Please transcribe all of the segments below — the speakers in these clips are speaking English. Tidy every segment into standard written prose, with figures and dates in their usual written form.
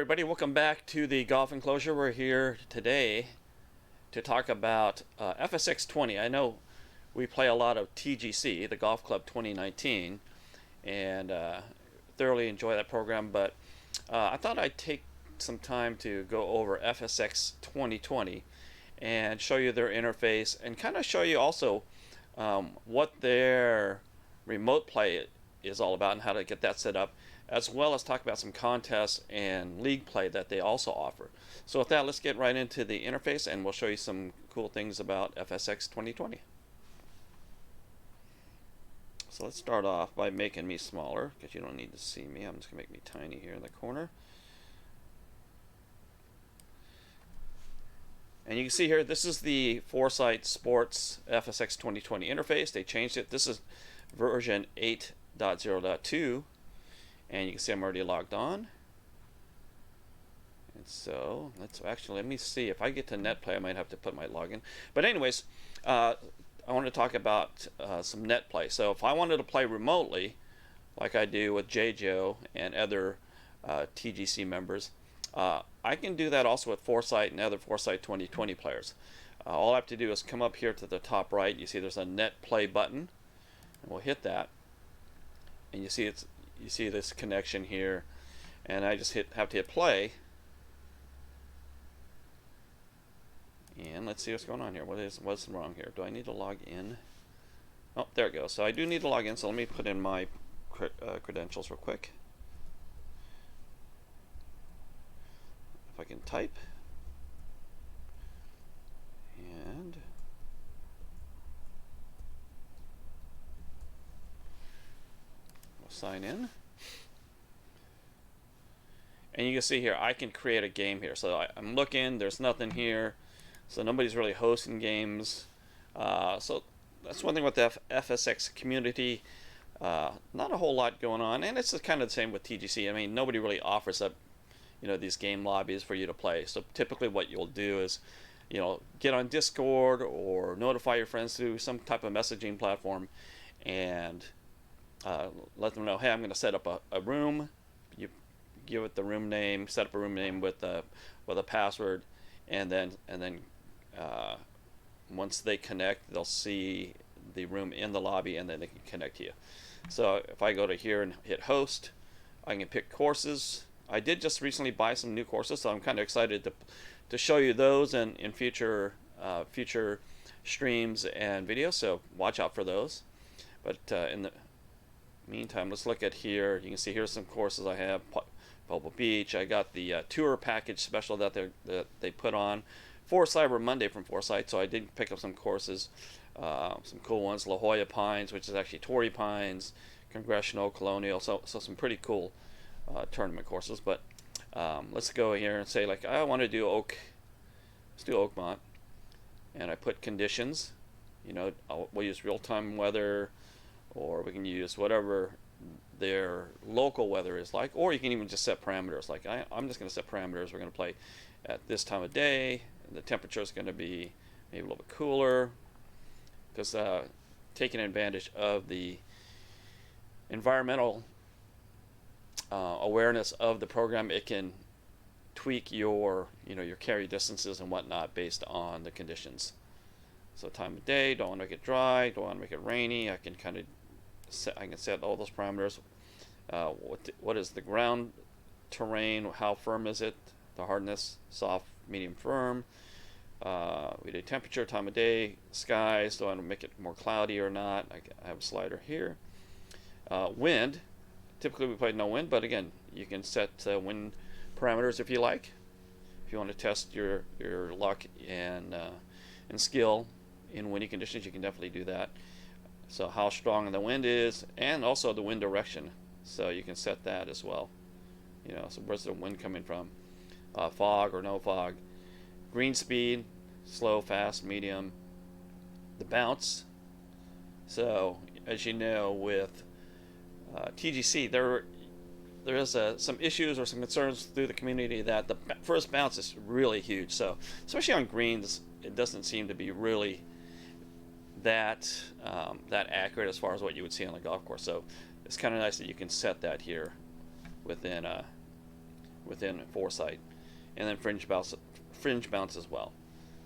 everybody, welcome back to the Golf Enclosure. We're here today to talk about FSX 20. I know we play a lot of TGC, the Golf Club 2019, and thoroughly enjoy that program, but I thought I'd take some time to go over FSX 2020 and show you their interface and kind of show you also what their remote play is all about and how to get that set up, as well as talk about some contests and league play that they also offer. So with that, let's get right into the interface and we'll show you some cool things about FSX 2020. So let's start off by making me smaller, because you don't need to see me. I'm just going to make me tiny here in the corner. And you can see here, this is the Foresight Sports FSX 2020 interface. They changed it. This is version 8.0.2. And you can see I'm already logged on. And so, let me see. If I get to Netplay, I might have to put my login. But anyways, I want to talk about some Netplay. So if I wanted to play remotely, like I do with JJo and other TGC members, I can do that also with Foresight and other Foresight 2020 players. All I have to do is come up here to the top right. You see there's a Netplay button, and we'll hit that. And you see this connection here, and I just have to hit play. And let's see what's going on here. What's wrong here? Do I need to log in? Oh, there it goes. So I do need to log in. So let me put in my credentials real quick. If I can type. And we'll sign in. And you can see here, I can create a game here. So I'm looking, there's nothing here. So nobody's really hosting games. So that's one thing with the FSX community. Not a whole lot going on. And it's kind of the same with TGC. I mean, nobody really offers up these game lobbies for you to play. So typically what you'll do is get on Discord or notify your friends through some type of messaging platform and let them know, hey, I'm going to set up a room. You give it the room name, set up a room name with a password, and then once they connect, they'll see the room in the lobby, and then they can connect to you. So if I go to here and hit host, I can pick courses. I did just recently buy some new courses, so I'm kind of excited to show you those in future streams and videos, so watch out for those. But in the meantime, let's look at here. You can see here's some courses I have. Pebble Beach. I got the tour package special that they put on for Cyber Monday from Foresight, so I did pick up some courses, some cool ones. La Jolla Pines, which is actually Torrey Pines, Congressional, Colonial, so some pretty cool tournament courses. But let's go here and say, like, I want to do Oak. Let's do Oakmont, and I put conditions. We'll use real-time weather, or we can use whatever their local weather is like, or you can even just set parameters. Like I'm just going to set parameters. We're going to play at this time of day. The temperature is going to be maybe a little bit cooler, because taking advantage of the environmental awareness of the program, it can tweak your your carry distances and whatnot based on the conditions. So time of day, don't want to make it dry, don't want to make it rainy. I can set all those parameters. What is the ground terrain? How firm is it? The hardness, soft, medium, firm. We did temperature, time of day, skies. Do I want to make it more cloudy or not? I have a slider here. Wind. Typically we play no wind, but again, you can set wind parameters if you like. If you want to test your luck and skill in windy conditions, you can definitely do that. So how strong the wind is, and also the wind direction. So you can set that as well. So where's the wind coming from? Fog or no fog. Green speed, slow, fast, medium. The bounce. So as you know, with TGC, there is some issues or some concerns through the community that the first bounce is really huge. So especially on greens, it doesn't seem to be really that accurate as far as what you would see on the golf course. So it's kind of nice that you can set that here within within Foresight, and then fringe bounce as well.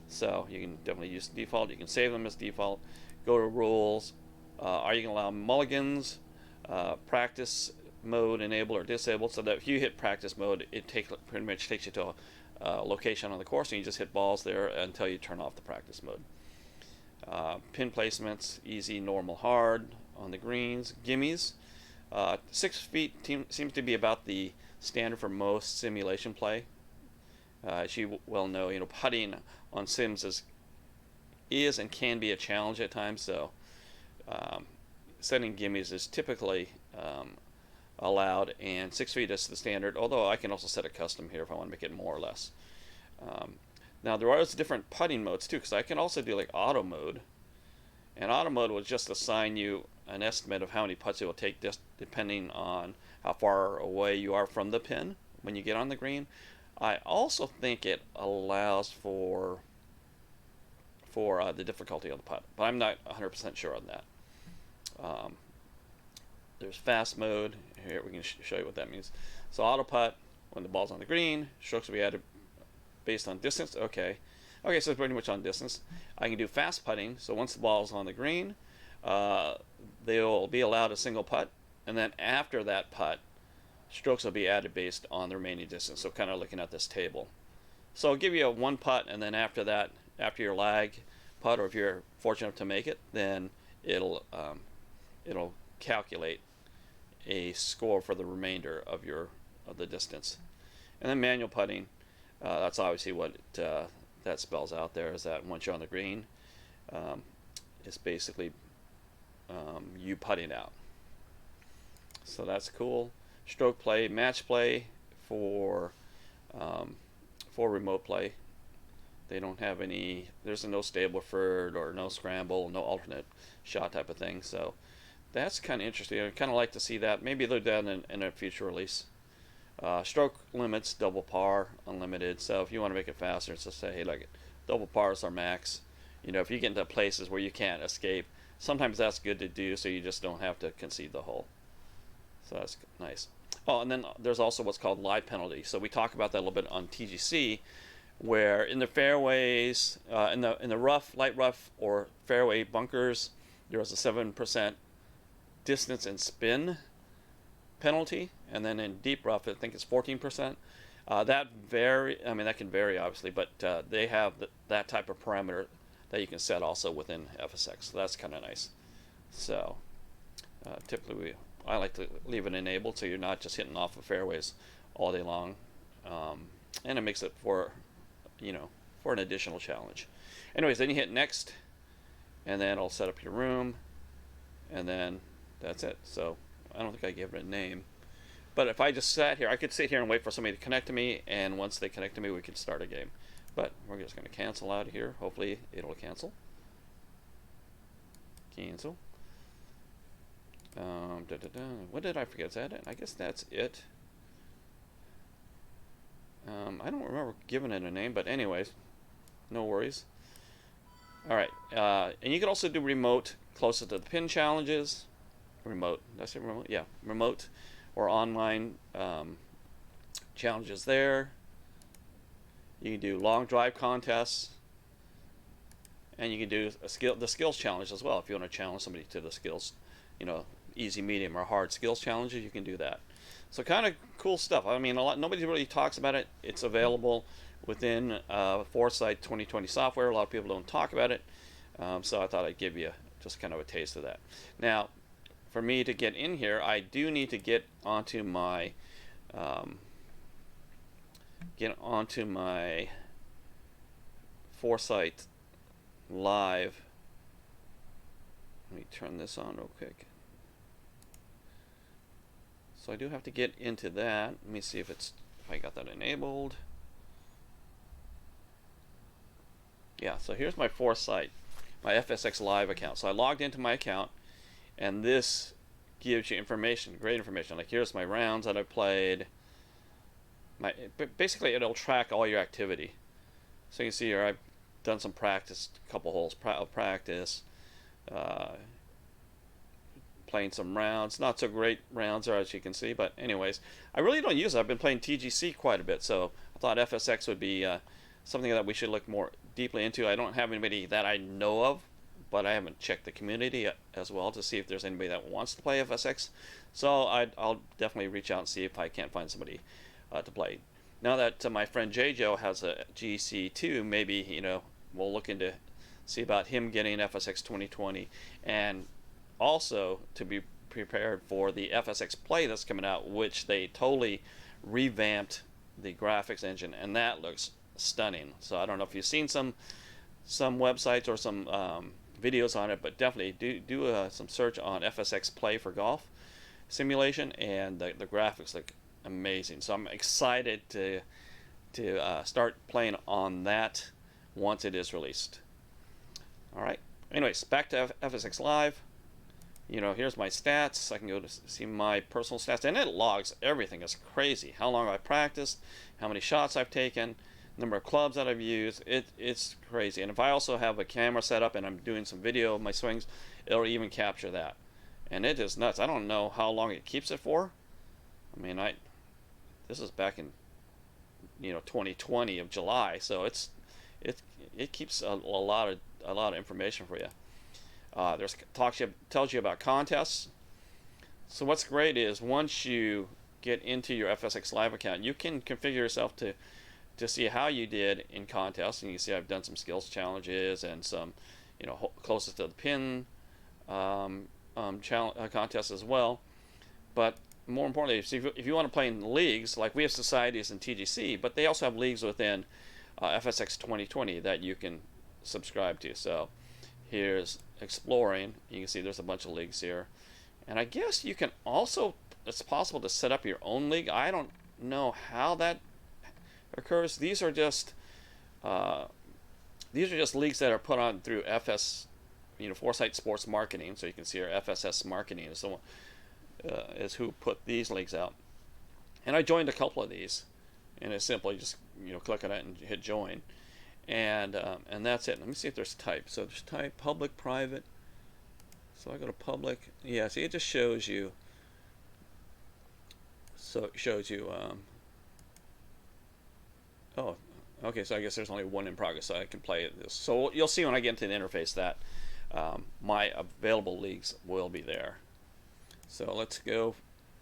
So you can definitely use default. You can save them as default. Go to rules. Are you going to allow mulligans, practice mode enable or disable, so that if you hit practice mode, it pretty much takes you to a location on the course, and you just hit balls there until you turn off the practice mode. Pin placements, easy, normal, hard on the greens. Gimmies. 6 feet seems to be about the standard for most simulation play. As you well know, putting on sims is and can be a challenge at times. So setting gimmies is typically allowed, and 6 feet is the standard. Although I can also set a custom here if I want to make it more or less. Now there are different putting modes too, because I can also do like auto mode, and auto mode will just assign you an estimate of how many putts it will take, just depending on how far away you are from the pin when you get on the green. I also think it allows for the difficulty of the putt, but I'm not 100% sure on that. There's fast mode. Here we can show you what that means. So auto putt, when the ball's on the green, strokes will be added based on distance. Okay, so it's pretty much on distance. I can do fast putting, so once the ball's on the green, they'll be allowed a single putt, and then after that putt, strokes will be added based on the remaining distance. So kind of looking at this table. So I'll give you a one putt, and then after that, after your lag putt, or if you're fortunate enough to make it, then it'll calculate a score for the remainder of the distance. And then manual putting, that's obviously what that spells out there, is that once you're on the green, it's basically you putting out. So that's cool. Stroke play, match play for remote play. They don't have any, there's no Stableford or no scramble, no alternate shot type of thing. So that's kind of interesting. I'd kind of like to see that. Maybe they'll do that in a future release. Stroke limits, double par, unlimited. So if you want to make it faster, it's just say, hey, like, double par is our max. If you get into places where you can't escape, sometimes that's good to do, so you just don't have to concede the hole. So that's nice. Oh, and then there's also what's called live penalty. So we talk about that a little bit on TGC, where in the fairways, in the rough, light rough, or fairway bunkers, there was a 7% distance and spin penalty, and then in deep rough, I think it's 14%. That can vary obviously, but they have that type of parameter that you can set also within FSX. So that's kind of nice. So typically I like to leave it enabled, so you're not just hitting off of fairways all day long, and it makes it for an additional challenge. Anyways, then you hit next, and then it'll set up your room, and then that's it. So I don't think I gave it a name, but if I just sat here, I could sit here and wait for somebody to connect to me, and once they connect to me, we could start a game. But we're just going to cancel out of here. Hopefully it'll cancel. What did I forget? Is that it? I guess that's it. I don't remember giving it a name, but anyways, no worries. Alright, and you can also do remote closer to the pin challenges. Remote, did I say remote? Yeah, remote or online challenges there. You can do long drive contests, and you can do the skills challenge as well. If you want to challenge somebody to the skills, easy, medium, or hard skills challenges, you can do that. So kind of cool stuff. I mean, nobody really talks about it. It's available within Foresight 2020 software. A lot of people don't talk about it, so I thought I'd give you just kind of a taste of that. Now, for me to get in here, I do need to get onto my Foresight Live. Let me turn this on real quick. So I do have to get into that. Let me see if I got that enabled. Yeah, so here's my Foresight, my FSX Live account. So I logged into my account, and this gives you information, great information. Like, here's my rounds that I've played. Basically, it'll track all your activity. So you can see here, I've done some practice, a couple holes of practice. playing some rounds. Not so great rounds there, as you can see, but anyways, I really don't use it. I've been playing TGC quite a bit, so I thought FSX would be something that we should look more deeply into. I don't have anybody that I know of, but I haven't checked the community as well to see if there's anybody that wants to play FSX. So I'll definitely reach out and see if I can't find somebody to play. Now that my friend JJo has a GC2, maybe we'll look into see about him getting FSX 2020, and also to be prepared for the FSX Play that's coming out, which they totally revamped the graphics engine, and that looks stunning. So I don't know if you've seen some websites or some videos on it, but definitely do some search on FSX Play for golf simulation, and the graphics look amazing. So I'm excited to start playing on that once it is released. All right. Anyways, back to FSX Live. Here's my stats. I can go to see my personal stats, and it logs everything. It's crazy how long I practiced, how many shots I've taken, number of clubs that I've used. It's crazy. And if I also have a camera set up and I'm doing some video of my swings, it'll even capture that. And it is nuts. I don't know how long it keeps it for. I mean, this is back in 2020 of July, so it keeps a lot of information for you. Tells you about contests. So what's great is once you get into your FSX Live account, you can configure yourself to see how you did in contests. And you can see I've done some skills challenges and some closest to the pin contests as well. But more importantly, if you want to play in leagues, like we have societies in TGC, but they also have leagues within FSX 2020 that you can subscribe to. So here's exploring. You can see there's a bunch of leagues here, and I guess you can also, it's possible to set up your own league. I don't know how that occurs. These are just leagues that are put on through Foresight Sports Marketing. So you can see our FSS Marketing is who put these leagues out, and I joined a couple of these, and it's simply just click on it and hit join, and that's it. Let me see if there's type. So there's type, public, private. So I go to public. Yeah, see, it just shows you. So it shows you. Oh, okay. So I guess there's only one in progress, so I can play this. So you'll see when I get into the interface that my available leagues will be there. So let's go.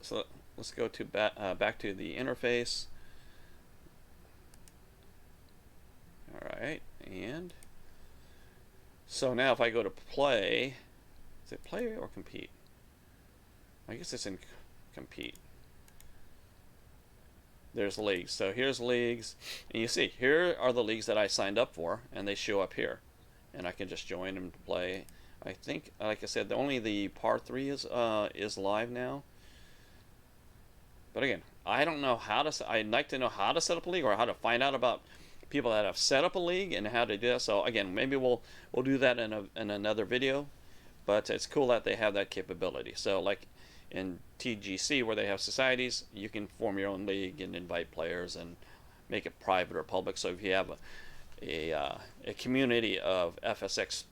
So let's go to back to the interface. All right, and so now if I go to play, is it play or compete? I guess it's in compete. There's leagues. So here's leagues, and you see here are the leagues that I signed up for, and they show up here, and I can just join them to play. I think, like I said, only the par 3 is live now. But again, I don't know how to. I'd like to know how to set up a league, or how to find out about people that have set up a league and how to do that. So again, maybe we'll do that in another video. But it's cool that they have that capability. So like in TGC, where they have societies, you can form your own league and invite players and make it private or public. So if you have a community of FSX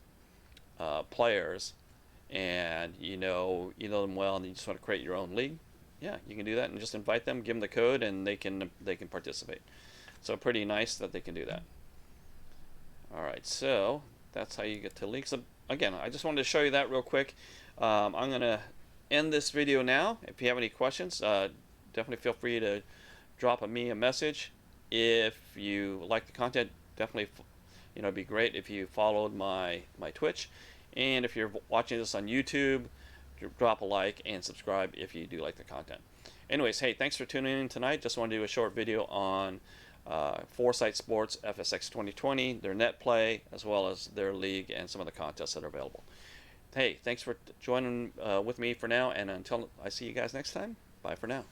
players, and you know them well, and you just want to create your own league, yeah, you can do that and just invite them, give them the code, and they can participate. So pretty nice that they can do that. All right, so that's how you get to leagues. So again, I just wanted to show you that real quick. I'm gonna end this video now. If you have any questions, definitely feel free to drop me a message. If you like the content, definitely, it'd be great if you followed my Twitch. And if you're watching this on YouTube, drop a like and subscribe if you do like the content. Anyways, hey, thanks for tuning in tonight. Just wanted to do a short video on Foresight Sports FSX 2020, their Netplay, as well as their league and some of the contests that are available. Hey, thanks for joining with me for now, and until I see you guys next time, bye for now.